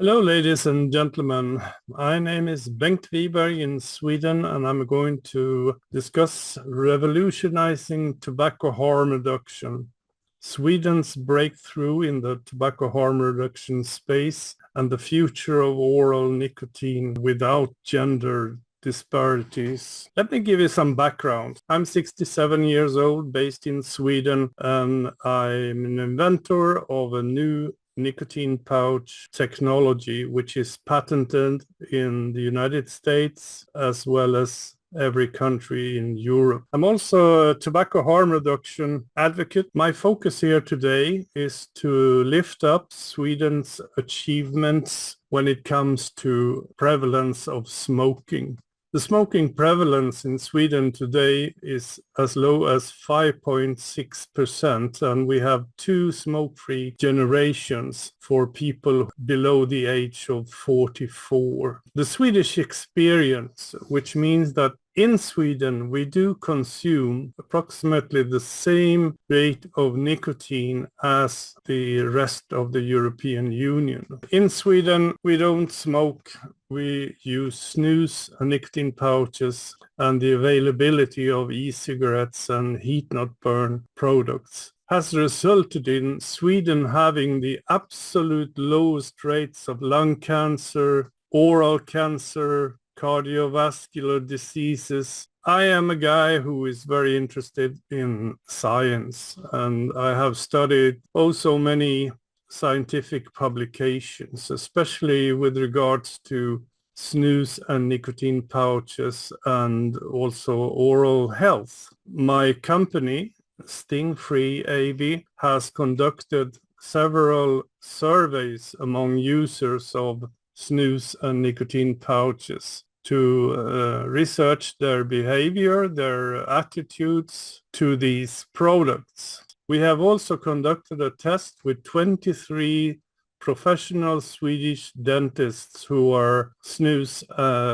Hello, ladies and gentlemen. My name is Bengt Wiberg in Sweden, and I'm going to discuss revolutionizing tobacco harm reduction, Sweden's breakthrough in the tobacco harm reduction space, and the future of oral nicotine without gender disparities. Let me give you some background. I'm 67 years old, based in Sweden, and I'm an inventor of a new nicotine pouch technology, which is patented in the United States as well as every country in Europe. I'm also a tobacco harm reduction advocate. My focus here today is to lift up Sweden's achievements when it comes to prevalence of smoking. The smoking prevalence in Sweden today is as low as 5.6%, and we have two smoke-free generations for people below the age of 44. The Swedish experience, which means that in Sweden, we do consume approximately the same rate of nicotine as the rest of the European Union. In Sweden, we don't smoke. We use snus and nicotine pouches, and the availability of e-cigarettes and heat-not-burn products has resulted in Sweden having the absolute lowest rates of lung cancer, oral cancer, cardiovascular diseases. I am a guy who is very interested in science, and I have studied so many scientific publications, especially with regards to snus and nicotine pouches and also oral health. My company, Sting-Free AB, has conducted several surveys among users of snus and nicotine pouches to research their behavior, their attitudes to these products. We have also conducted a test with 23 professional Swedish dentists who are snus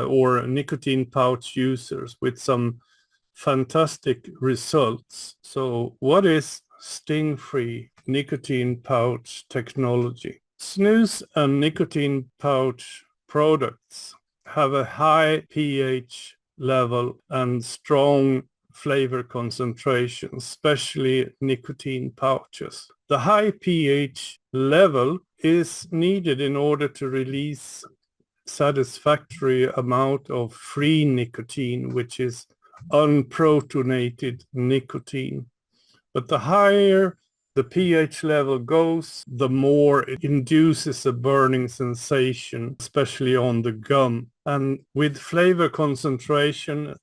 or nicotine pouch users with some fantastic results. So what is Sting-Free nicotine pouch technology? Snus and nicotine pouch products have a high pH level and strong flavor concentration, especially nicotine pouches. The high pH level is needed in order to release satisfactory amount of free nicotine, which is unprotonated nicotine. But the higher the pH level goes, the more it induces a burning sensation, especially on the gum. And with flavor concentration,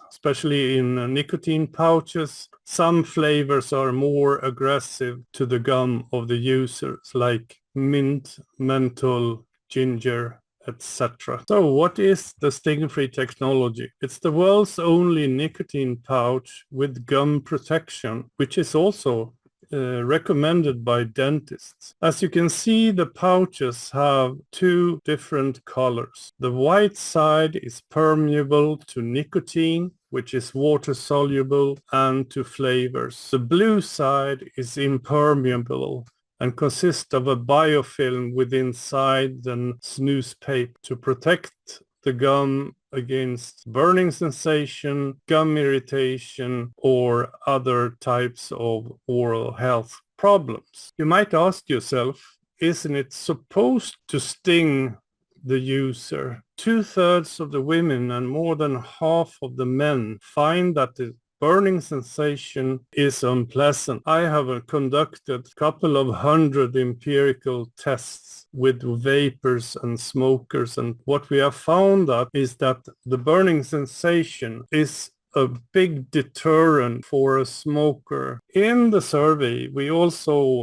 especially in nicotine pouches, some flavors are more aggressive to the gum of the users, like mint, menthol, ginger, etc. So what is the Sting-Free technology? It's the world's only nicotine pouch with gum protection, which is also recommended by dentists. As you can see, the pouches have two different colors. The white side is permeable to nicotine, which is water soluble, and to flavors. The blue side is impermeable and consists of a biofilm with inside the snus paper to protect the gum against burning sensation, gum irritation, or other types of oral health problems. You might ask yourself, isn't it supposed to sting the user? 2/3 of the women and more than half of the men find that the burning sensation is unpleasant. I have conducted a couple of hundred empirical tests with vapors and smokers, and what we have found out is that the burning sensation is a big deterrent for a smoker. In the survey, we also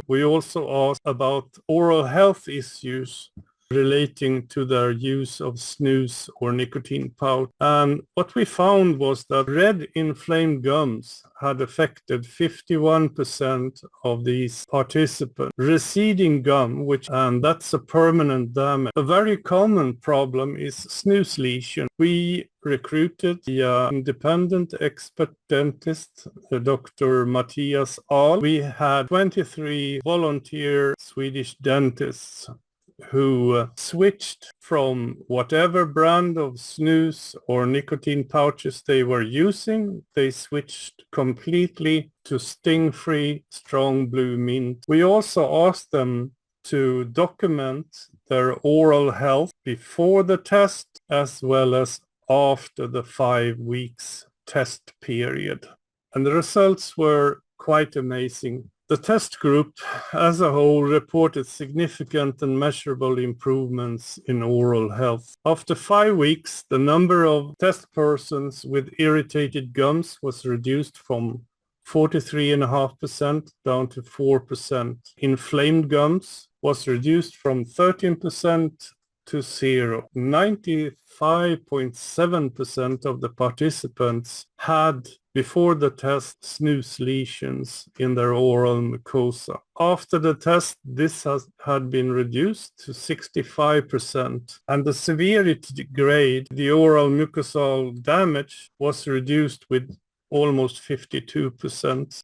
asked about oral health issues relating to their use of snus or nicotine pouch. And what we found was that red inflamed gums had affected 51% of these participants. Receding gum, and that's a permanent damage. A very common problem is snus lesion. We recruited the independent expert dentist, Dr. Matthias Ahl. We had 23 volunteer Swedish dentists who switched from whatever brand of snus or nicotine pouches they were using. They switched completely to sting-free strong blue mint. We also asked them to document their oral health before the test as well as after the 5 weeks test period. And the results were quite amazing. The test group as a whole reported significant and measurable improvements in oral health. After 5 weeks, the number of test persons with irritated gums was reduced from 43.5% down to 4%. Inflamed gums was reduced from 13% to 0. 95.7% of the participants had, before the test, snus lesions in their oral mucosa. After the test, this had been reduced to 65%, and the severity grade, the oral mucosal damage, was reduced with almost 52%.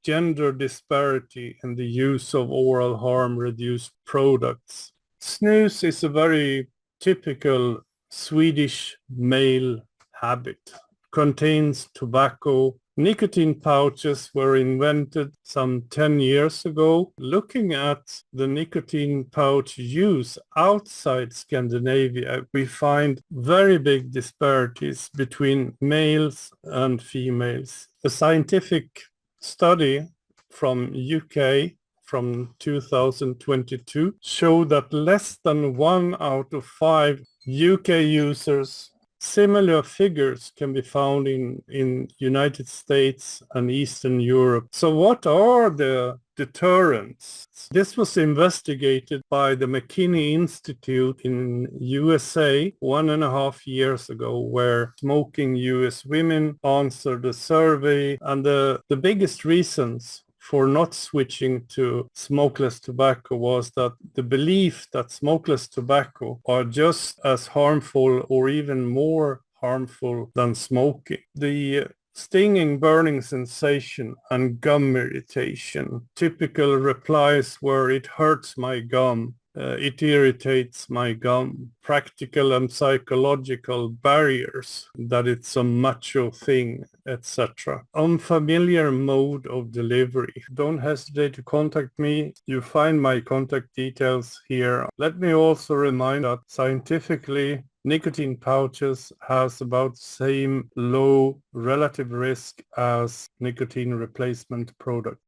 Gender disparity in the use of oral harm reduced products. Snus is a very typical Swedish male habit. Contains tobacco. Nicotine pouches were invented some 10 years ago. Looking at the nicotine pouch use outside Scandinavia, we find very big disparities between males and females. A scientific study from UK from 2022 showed that less than 1 out of 5 UK users. Similar figures can be found in United States and Eastern Europe. So what are the deterrents? This was investigated by the McKinney Institute in USA 1.5 years ago, where smoking US women answered a survey, and the biggest reasons for not switching to smokeless tobacco was that the belief that smokeless tobacco are just as harmful or even more harmful than smoking. The stinging, burning sensation and gum irritation. Typical replies were, "It hurts my gum. It irritates my gum." Practical and psychological barriers, that it's a macho thing, etc. Unfamiliar mode of delivery. Don't hesitate to contact me. You find my contact details here. Let me also remind that scientifically, nicotine pouches has about the same low relative risk as nicotine replacement products.